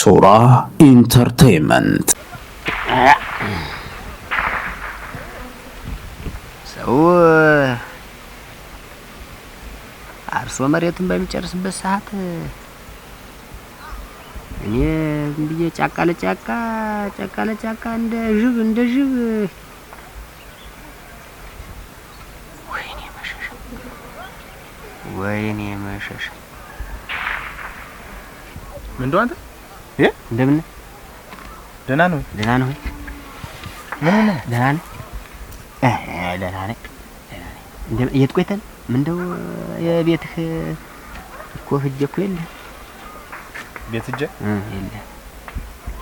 ሱራ ኢንተርቴይንመንት ሰው አርሶ መሬቱን በሚጨርስበት ሰዓት እኔ ዝም ብዬ ጫካ ለጫካ እንደ ጅብ ወይኔ መሸሻ ምንድነው አንተ እንደምን ደህና ነው ምን ደህና ነኝ የት ቆይተን ምንድነው የቤትህ እኮ ሂጅ እኮ የለ ቤት ሂጅ የለ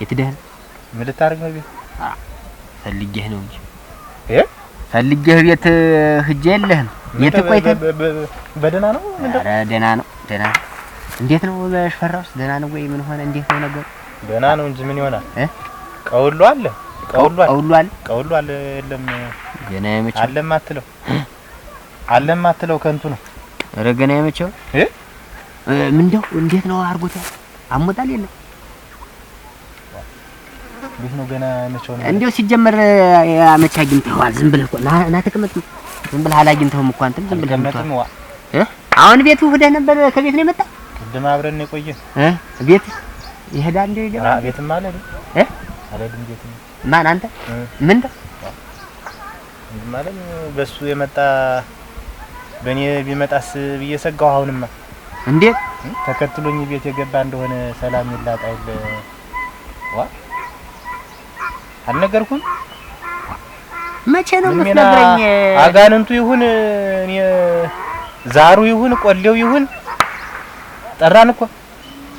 የት ደህና ምን ልታረግ ነው ቤት ፈልጌህ ነው እንጂ ፈልጌህ ቤት ሂጅ የለህም የት ቆይተን በደህና ነው ኧረ ደህና ነው እንዴት ነው በሽፈራውስ ደህና ነው ወይ ምን ሆነ እንዴት ነው ነገሩ ደህና ነው እንጂ ምን ይሆናል ቀውሉ አለ የለም ገና የመቸው አለም አትለው ከንቱ ነው ኧረ ገና የመቸው ምንድነው እንዴት ነው አርጎታል አሞታል የለም እንዴት ነው ገና የመቸው ነው እንዴው ሲጀመር አመቻ አግኝተዋል ዝም ብለህ ና ተቀመጥ ዝም ብለህ አላግኝተውም እኮ አንተም ዝም ብለህ ተቀመጥም አሁን ቤቱ ሄደህ ነበር ከቤት ነው የመጣ ቅድም አብረን የቆየን ቤት ይሄዳል እንደ ይገባ ቤትም አለ አለድም ቤት ማን አንተ ምን ማለት በሱ የመጣ በኔ ቢመጣስ ብየሰጋው አሁንማ እንዴት ተከትሎኝ ቤት የገባ እንደሆነ ሰላም ይላጣ አይደል አልነገርኩም መቼ ነው የምትነግረኝ አጋንንቱ ይሁን እኔ ዛሩ ይሁን ቆሌው ይሁን ጠራን እኮ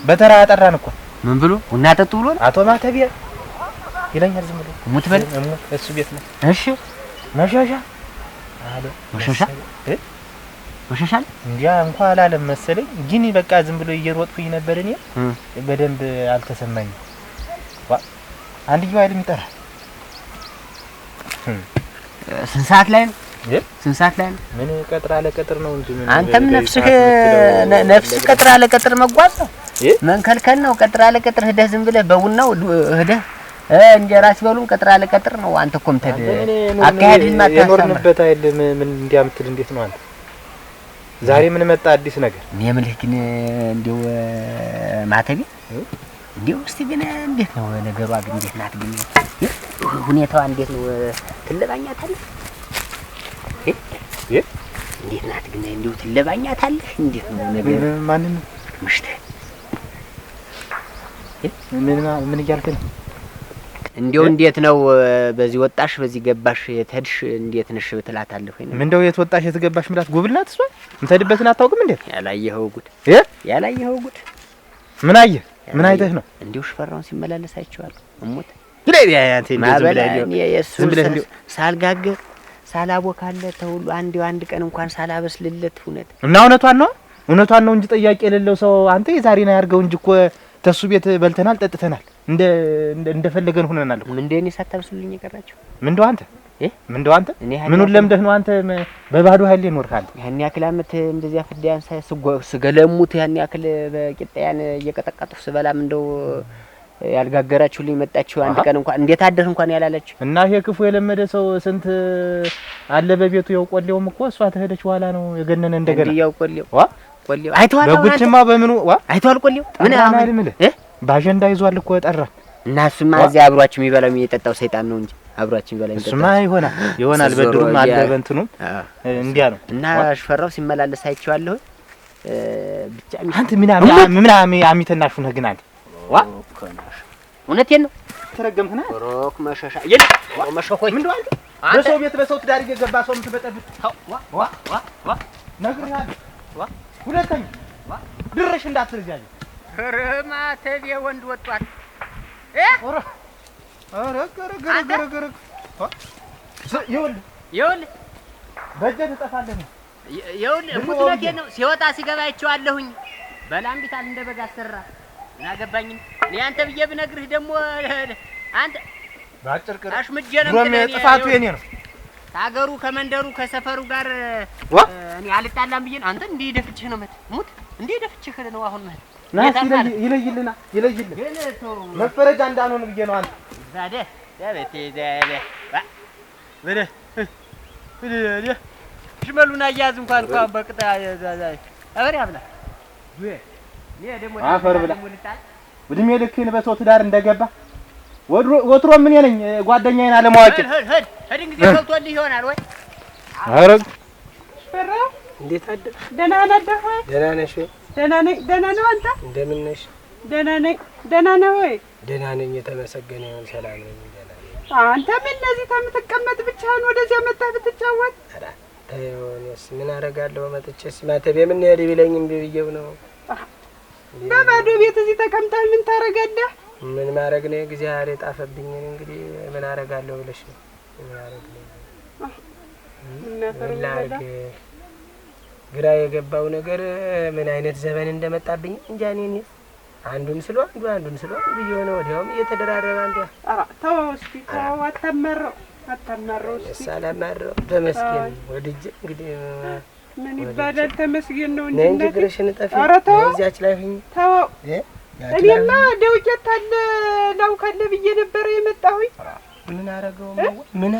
በተራ ጠራን እኮ ምን ብሎ እና ጠጡ ብሎ አቶ ማተቢያ ይለኛል ዝም ብሎ ሙት በል እሱ ቤት ነው እሺ መሸሻ አለ መሸሻ እንዲያ እንኳን አላለም መሰለኝ ግን በቃ ዝም ብሎ እየሮጥኩኝ ነበር እኔ በደንብ አልተሰማኝም አንድየው አይልም ይጠራል ስንት ሰዓት ላይ ነው ምን ቀጥራ ለቀጥር ነው እንጂ ምን አንተም ነፍስ ቀጥራ ለቀጥር መጓዝ ነው መንከልከል ነው ቀጥራ ለቀጥር ሄደህ ዝም ብለህ በቡናው ሄደህ እንጀራ ሲበሉም ቀጥራ ለቀጥር ነው አንተ እኮ ምተድ አካሄድን ማታሳማ የኖርንበት አይደል ምን እንዲያምትል እንዴት ነው አንተ ዛሬ ምን መጣ አዲስ ነገር እኔ የምልህ ግን እንደው ማተቢ እንደው እስቲ ግን እንዴት ነው ነገሩ አግኝ እንዴት ናት ግን ሁኔታዋ እንዴት ነው ትለባኛታለህ እንዴት ናት ግን እንደው ትለባኛታለህ እንዴት ነው ነገሩ ማን ነው ምሽት ምን እያልክ ነው እንደው እንዴት ነው በዚህ ወጣሽ በዚህ ገባሽ የተድሽ እንዴት ነሽ ብትላታለህ ወይ ምንድነው የተወጣሽ የተገባሽ ምላት ጉብልናት እሷ እንተድበትን አታውቅም እንዴ ያላየኸው ጉድ ምን አይተህ ነው እንደው ሽፈራውን ሲመላለስ አይቼዋለሁ እሞት ይለይ አንተ ዝም ብለህ ሳልጋገር ሳላቦካለት ተውሉ አንድ ቀን እንኳን ሳላበስልለት እና እውነቷን ነው እንጂ ጥያቄ የሌለው ሰው አንተ የዛሬና ያርገው እንጂ እኮ ተሱ ቤት በልተናል ጠጥተናል እንደፈለገን ሆነናል እኮ ምንድነው እኔ ሳታብስልኝ የቀራችሁ ምንድነው አንተ ምኑን ለምደህ ነው አንተ በባዶ ኃይል ይኖርካል ያን ያክል አመት እንደዚያ ፍዳያን ስገለሙት ያን ያክል በቂጣያን እየቀጠቀጡ ስበላም እንደው ያልጋገራችሁልኝ መጣችሁ አንድ ቀን እንኳን እንዴት አደር እንኳን ያላለች እና ይሄ ክፉ የለመደ ሰው ስንት አለ በቤቱ ያው ቆሌውም እኮ እሷ ተሄደች በኋላ ነው የገነነ እንደገና ያው ቆሌው አይተዋል በጉችማ በምኑ አይተዋል ቆሌው ምን አማል ባጀንዳ ይዟል እኮ ጠራ እና እሱማ እዚያ አብሯችሁ የሚበላው የሚጠጣው ሰይጣን ነው እንጂ አብሯችሁ የሚበላው የሚጠጣው እሱማ ይሆናል በድሩም አለ በእንትኑም እንዲያ ነው እና ሽፈራው ሲመላለስ አይቼዋለሁ ብቻ አንተ ምን አሚተናሹ ነህ ግን አንተ እውነቴን ነው ተረገምህና ሮክ መሸሻ ይል መሸሆይ ምንድነው አንተ በሰው ቤት በሰው ትዳር እየገባ ሰው ምትበጠብጥ ነግሬሃለሁ ሁለተኛ ድርሽ እንዳትርጃጅ ማተብ የወንድ ወጣት ይኸውልህ በእጄ ትጠፋለህ ነው ይኸውልህ እውነቴን ነው ሲወጣ ሲገባ አይቼዋለሁኝ በላምቢታል እንደ በግ አሰራ እናገባኝ እኔ አንተ ብዬ ብነግርህ ደግሞ አንተ ባጭር ቅር አሽምጄ ነው ጥፋቱ የኔ ነው ታገሩ ከመንደሩ ከሰፈሩ ጋር እኔ አልጣላም ብዬ አንተ እንዴ ደፍችህ ነው ሙት እንዴ ደፍችህ ነው አሁን ማለት ናስ ይለይልና ይለይልን መፈረጃ እንዳንሆን ብዬ ነው። አንተ ዛዴ ያበቴ ዛዴ ወደ ሽመሉን አያዝ እንኳን በቅጣ አበሬ አብላ አፈር ብላ እድሜ ልክህን በሰው ትዳር እንደገባ ወትሮ ምን ነኝ ጓደኛዬን አለማዋቂ ሄድ እንግዲህ ፈልቶልህ ይሆናል ወይ አረግ ፈራ እንዴት አደር ደህና ነህ ወይ? ደህና ነሽ ወይ? ደህና ነኝ። ደህና ነው አንተ? እንደምን ነሽ? ደህና ነኝ። ደህና ነህ ወይ? ደህና ነኝ። የተመሰገነ ይሁን። ሰላም ነኝ። ደህና ነኝ። አንተ ምን እነዚህ ተምትቀመጥ ብቻህን ወደዚያ መጣህ ብትጫወት? ኧረ ተይውስ ምን አደርጋለሁ መጥቼስ ማተቤ ምን ያህል ቢለኝ እምቢ ብዬው ነው። በባዶ ቤት እዚህ ተቀምጠህ ምን ታደርጋለህ? ምን ማድረግ ነው እግዚአብሔር የጣፈብኝ እንግዲህ ምን አደርጋለሁ ብለሽ ነው። ምን አደርግ ነው ላርግ ግራ የገባው ነገር ምን አይነት ዘመን እንደመጣብኝ እንጃ። እኔ አንዱን ስለ አንዱ ይሆነ ወዲያውም እየተደራረበ አንተ አራ ተው እስኪ ተው አታመረው እስኪ ሰላማረው ተመስገን ወድጄ እንግዲህ ምን ይባላል ተመስገን ነው እንጂ እንጂ ግርሽን ጠፊ እዚያች ላይ ሁኝ ተው እኔማ ደውጀት አለ ላውካለ ብዬ ነበር የመጣሁኝ። ምን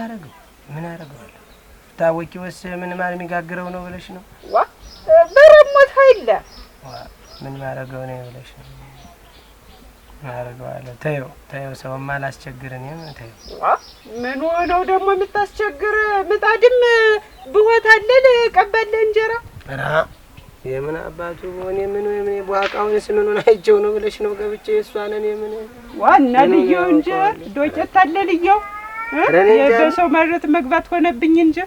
አረገው ታወቂውስ ምን ማለት የሚጋግረው ነው ብለሽ ነው? ዋ በረሞት ኃይለ ምን ማረገው ነው ብለሽ ነው? ማረገዋለ ተይው ሰውማ አላስቸግርን ተይው። ዋ ምን ነው ደግሞ የምታስቸግር? ምጣድም ብሆት አለ ቀበለ እንጀራ ራ የምን አባቱ ሆነ ምን ቧቃውንስ ምኑን አይጀው ነው ብለሽ ነው ገብቼ እሷን ምን ዋና ልየው እንጂ ዶቄት አለ ልየው የበሰው ማጀት መግባት ሆነብኝ እንጂ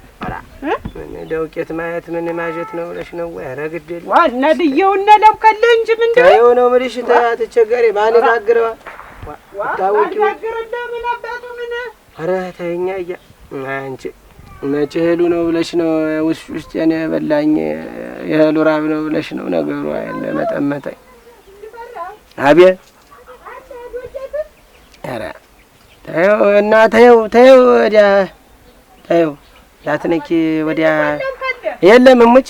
ምን ደውቄት ማየት ምን ማጀት ነው ብለሽ ነው ወይ? ኧረ ግድ የለም ዋና ልየውና ላውካለ እንጂ ምንድነው ታየው ነው ምልሽ ተቸገሬ ባንጋግረዋ ታውቂው ምን አባቱ ምን ኧረ ተይኛ እያ አንቺ መቼ ሄሉ ነው ብለሽ ነው ውስጥ የኔ በላኝ የሄሉ ራብ ነው ብለሽ ነው ነገሩ አይደለ መጠመጠኝ አቤት ኧረ ተይው እና ተይው ወዲያ ተይው ላትነኪ ወዲያ የለም እሙች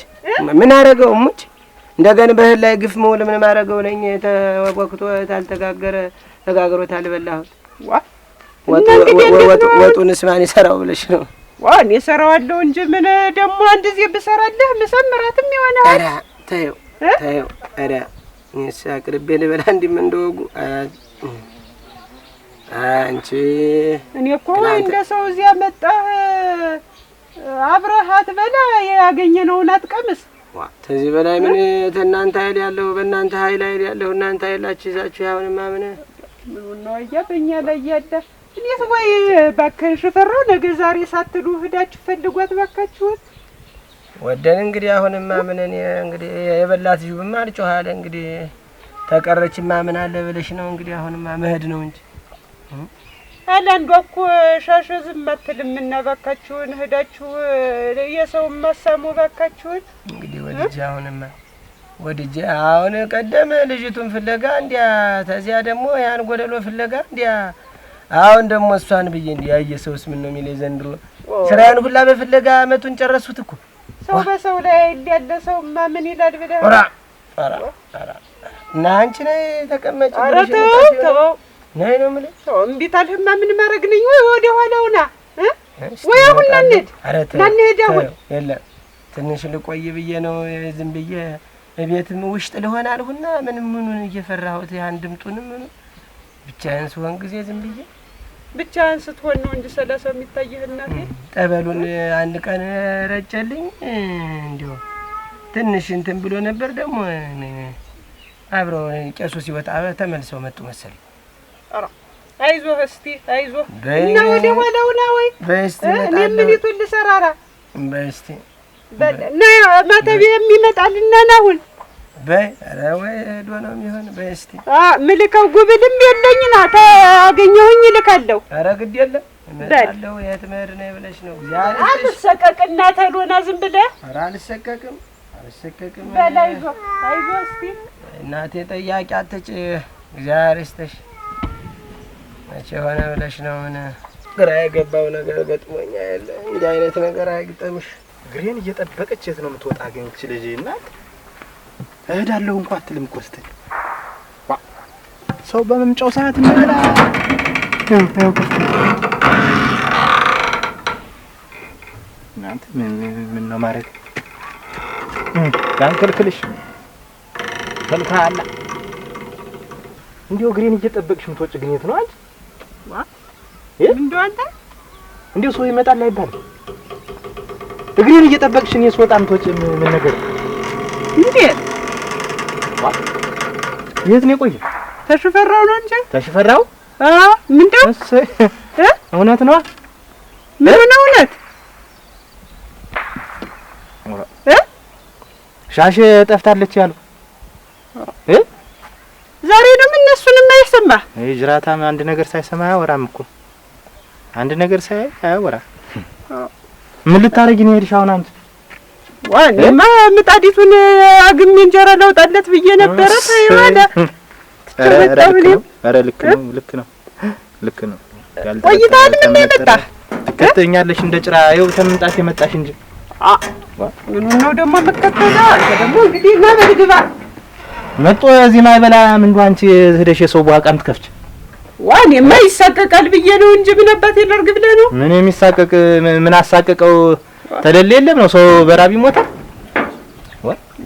ምን አረገው እሙች እንደገና በህል ላይ ግፍ መውል ምን ማረገው ነኝ ተወቅቶ ታልተጋገረ ተጋግሮት አልበላሁት ወጡንስ ማን ይሰራው ብለሽ ነው? ዋን ይሰራዋለሁ እንጂ ምን ደግሞ አንድ ዚህ ብሰራለህ መሰምራትም ይሆናል። ኧረ ተይው ኧረ እኔስ አቅርቤ ልበላ እንዲም እንደወጉ አንቺ እኔ እኮ እንደ ሰው እዚያ መጣህ አብረሃት በላ ያገኘነውን አትቀምስ። ተዚህ በላይ ምን ተናንተ ኃይል ያለው በእናንተ ኃይል ያለው እናንተ ኃይላችሁ ይዛችሁ ያውንማ ምን ነው ያበኛ ላይ ያለ እኔስ ወይ ባከሽ ፈራው ነገ ዛሬ ሳትሉ ሄዳችሁ ፈልጓት ባካችሁ ወደን እንግዲህ አሁንማ ምን እኔ እንግዲህ የበላት ጅብማ አልጮሃለ እንግዲህ ተቀረችማ ምን አለ ብለሽ ነው እንግዲህ አሁንማ መሄድ ነው እንጂ አላንዷ እኮ ሻሸ ዝም አትልም እና ባካችሁን ሄዳችሁ የሰው ማሳሙ ባካችሁን እንግዲህ ወድጄ አሁን ቀደም ልጅቱን ፍለጋ እንዲያ ተዚያ ደግሞ ያን ጎደሎ ፍለጋ እንዲያ አሁን ደግሞ እሷን ብዬ እንዲያ ያየሰውስ ምን ነው የሚለኝ ዘንድሮ ስራዬን ሁላ በፍለጋ አመቱን ጨረሱት እኮ ሰው በሰው ላይ ያለ ሰውማ ምን ይላል ብለህ ኧረ እና አንቺ ነይ ተቀመጭ ተው ነይ ነው የምልህ እምቢ ታልህማ ምን ማድረግ ነኝ ወይ ወደ ኋላውና ወይ አሁን እንሂድ አሁን የለም ትንሽ ልቆይ ብዬ ነው ዝም ብዬ እቤትም ውሽጥ ልሆን አልሁና ምኑን እየፈራሁት ያን ድምጡንም ብቻዬን ስሆን ጊዜ ዝም ብዬ ብቻህን ስትሆን ነው እንጂ ሰላሳው የሚታየህ እናቴ ጠበሉን አንድ ቀን ረጨልኝ እንዲሁ ትንሽ እንትን ብሎ ነበር ደግሞ አብረው ቄሱ ሲወጣ ተመልሰው መጡ መሰለኝ። ኧረ አይዞህ እስቲ አይዞህ እና ወደ ኋላውና ወይ በስቲ እኔ ምን ይቱን ልሰራራ በስቲ እና ማተብ የሚመጣልና ናሁን በይ ኧረ ወይ ሄዶ ነው የሚሆን በስቲ ምልከው ጉብልም የለኝና ታገኘሁኝ ልካለሁ። ኧረ ግድ የለም እመጣለሁ የት መሄድ ነው ብለሽ ነው ዛሬ አልሰቀቅና ተሎና ዝም ብለህ ኧረ አልሰቀቅም በላይ አይዞህ እስቲ እናቴ ጠያቂ አትጭ እግዚአብሔር ይስጥሽ መቼ ሆነ ብለሽ ነው ምን ግራ የገባው ነገር ገጥሞኛ ያለ እንዲህ አይነት ነገር አይግጠምሽ። ግሬን እየጠበቀች የት ነው የምትወጣ ግን እቺ ልጅ እናት እሄዳለሁ እንኳን አትልም እኮ ስትል ሰው በመምጫው ሰዓት እንደገና እናንተ ምን ነው ማድረግ ያንከልክልሽ ከልካላ እንዲሁ እግሬን እየጠበቅሽ ምትወጪ ግን የት ነው አንቺ? እንደው አንተ እንዲሁ ሰው ይመጣል አይባልም። እግሬን እየጠበቅሽ እኔ ስወጣ ምትወጪ ምን ነገር እንዴት የት ነው የቆየው? ተሽፈራው ነው እንጂ ተሽፈራው ምንድነው? እውነት ነው። ምን ነው እውነት? ሻሽ ጠፍታለች ያሉ ዛሬ ደግሞ እነሱንም አይሰማ ጅራታም አንድ ነገር ሳይሰማ አያወራም እኮ አንድ ነገር አያወራ። ምን ልታረጊ ነው ሄድሽ አሁን አንቺ? ዋኔማ ምጣዲቱን አግሜ እንጀራ ለውጣለት ብዬ ነበረ። ታይዋለ ኧረ ልክ ነው ቆይታል። ምን መጣ ትከተኛለሽ እንደ ጭራ ይኸው ተምንጣት የመጣሽ እንጂ ምን ነው ደግሞ መከተላ ደግሞ እንግዲህ ማበድግባ መጥቶ እዚህ ማይበላ ምን አንቺ ሄደሽ የሰው ቧቃም ትከፍች ዋኔማ ይሳቀቃል ብዬ ነው እንጂ ምን አባቴ ላርግ ብለህ ነው? ምን የሚሳቀቅ ምን አሳቀቀው ተለለ የለም ነው ሰው በራብ ይሞታል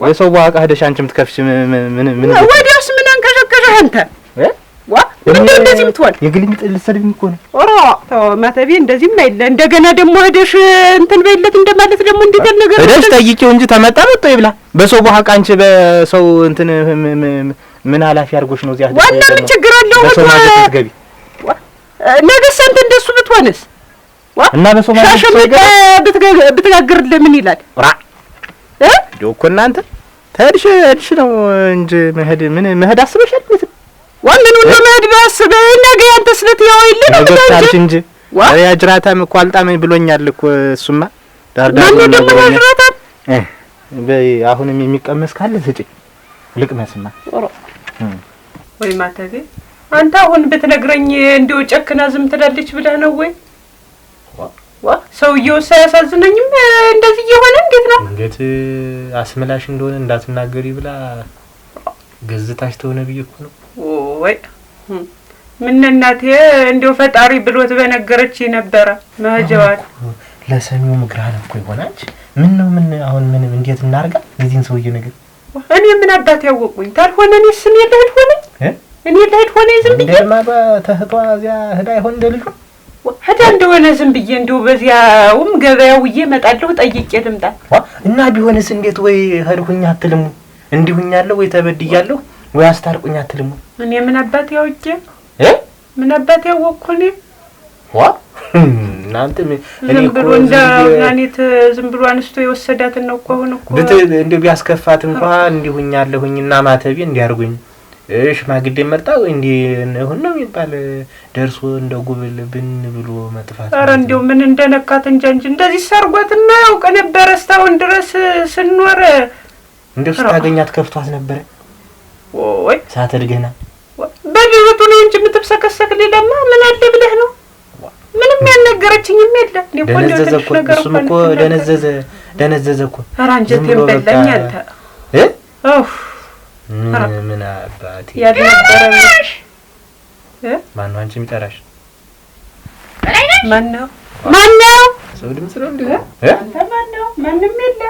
ወይ ሰው ቧቃ ሄደሽ አንቺም ትከፍች ምን ወዲያውስ ምን አንከሸከሸህ አንተ? ምን እንደዚህ ምትሆን የግልምጥ ልትሰድብኝ እኮ ነው። ኦሮ ተው ማተቤ እንደዚህም አይደለ። እንደገና ደግሞ ሄደሽ እንትን በይለት እንደማለት ደግሞ እንዴት ነገር ሄደሽ ጠይቂው እንጂ ተመጣ መጥቶ ይብላ። በሰው ቧቃ አንቺ በሰው እንትን ምን ኃላፊ አድርጎሽ ነው እዚያ ዋና ምን ችግር አለው? ገቢ ነገስ አንተ እንደሱ ብትሆንስ እና በሰው ማለት ብትጋግርልህ ምን ይላል? እኮ እናንተ ተሄድሽ ነው እንጂ መሄድ አስበሻል? ዋምን ነው መሄድ ባስበ ነገ ያንተ ስለት ያው ይልህ ነው ታልሽ እንጂ ያ ጅራታም እኮ አልጣመኝ ብሎኛል እኮ እሱማ ዳርዳር ነው ደግሞ ጅራታም አሁንም የሚቀመስ ካለ ስጪኝ ልቅመስማ። ወይ ማተቤ አንተ አሁን ብትነግረኝ እንደው ጨክና ዝም ትላለች ብለህ ነው ወይ? ሰውየው ሳያሳዝነኝም እንደዚህ እየሆነ እንዴት ነው? እንዴት አስመላሽ እንደሆነ እንዳትናገሪ ብላ ገዝታሽ ተሆነ ብዬ እኮ ነው። ወይ ምን እናቴ እንደው ፈጣሪ ብሎት በነገረች ነበረ መህጃዋት ለሰሚው ምግራለ እኮ ይሆናች። ምን ነው ምን አሁን ምን እንዴት እናርጋ ለዚህን ሰውዬ ነገር እኔ ምን አባት ያወቁኝ ታልሆነ እኔ ስም የለህድ ሆነኝ እኔ ለህድ ሆነ ዝም ብዬ እንደማባ ተህቷ እዚያ ህዳ ይሆን እንደልጁ ህዳ እንደሆነ ዝም ብዬ እንደው በዚያውም ገበያውዬ እመጣለሁ ጠይቄ ልምጣ እና ቢሆንስ እንዴት ወይ ሄድኩኝ አትልሙ እንዲሁኛለሁ ወይ ተበድያለሁ ወይ አስታርቁኝ አትልሙ። እኔ ምን አባት ያውቄ ምን አባት ያወቅኩኝ እናንተ እኔ ብሎ እንዳናኒት ዝም ብሎ አንስቶ የወሰዳትን ነው እኮ አሁን እኮ እንደው ቢያስከፋት እንኳን እንዲሁኛለሁኝና ማተቤ እንዲያርጉኝ ሽማግሌ መጣ ወይ እንዲ ነው የሚባል ደርሶ እንደ ጉብል ብን ብሎ መጥፋት። ኧረ እንደው ምን እንደነካት እንጂ እንደዚህ ሰርጓትና ያውቅ ነበር እስካሁን ድረስ ስንኖር እንደው ስታገኛት ከፍቷት ነበር ወይ ሳትድገና በድሩቱ ነው እንጂ የምትብሰከሰክ ሌላማ ምን አለ ብለህ ነው? ምንም ያልነገረችኝም የለ ደነዘዘ እኮ እሱም እኮ ደነዘዘ እኮ። ኧረ አንጀቴን በላኝ አንተ ምን አባቴ ያልነበረሽ ማነው አንቺ የሚጠራሽ? ማነው ሰው ድምፅ ነው እንዴ? አንተ ማነው? ማንም የለ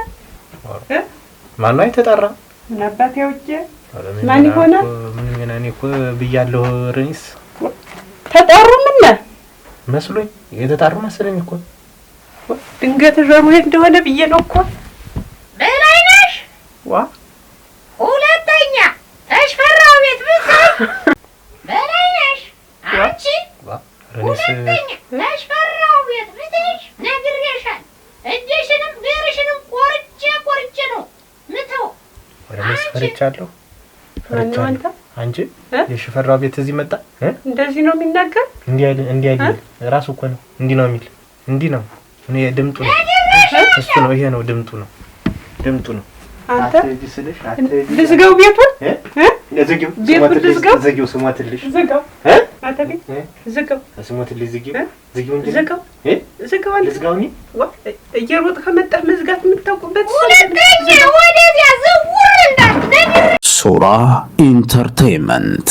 ማነው አይተጣራ ምን አባቴ ያውቄ ማን ይሆናል? ምን ገናኔ እኮ ብያለሁ። ረኒስ ተጣሩ ምን መስሎኝ የተጣሩ መሰለኝ እኮ ድንገት ጀሩ እንደሆነ ብዬ ነው እኮ። በላይነሽ ሁለተኛ ተሽፈራው ቤት ብታይ በላይነሽ አንቺ ሁለተኛ ተሽፈራው ቤት ብታይ ነግሬሻል። እጅሽንም ግርሽንም ቆርጬ ነው ምተው። ወደ መስፈርቻለሁ አንተ አንቺ የሽፈራው ቤት እዚህ መጣ እንደዚህ ነው የሚናገር? እንዲህ አይደል ራሱ እኮ ነው እንዲህ ነው የሚል እንዲህ ነው። እኔ ድምጡ ነው እሱ ነው ይሄ ነው ድምጡ ነው። አንተ ልዝጋው ቤቱን ለዝጊው ዝጊው ስሞትልሽ ዝጋው አታቢ ዝጋው ስሞትልሽ ዝጊው እንጂ ዝጋው ልዝጋውኝ እየሮጥ ከመጣህ መዝጋት የምታውቁበት ሁለተኛ ወደዚያ ዝውር እንዳትነግር ሱራ ኢንተርቴይመንት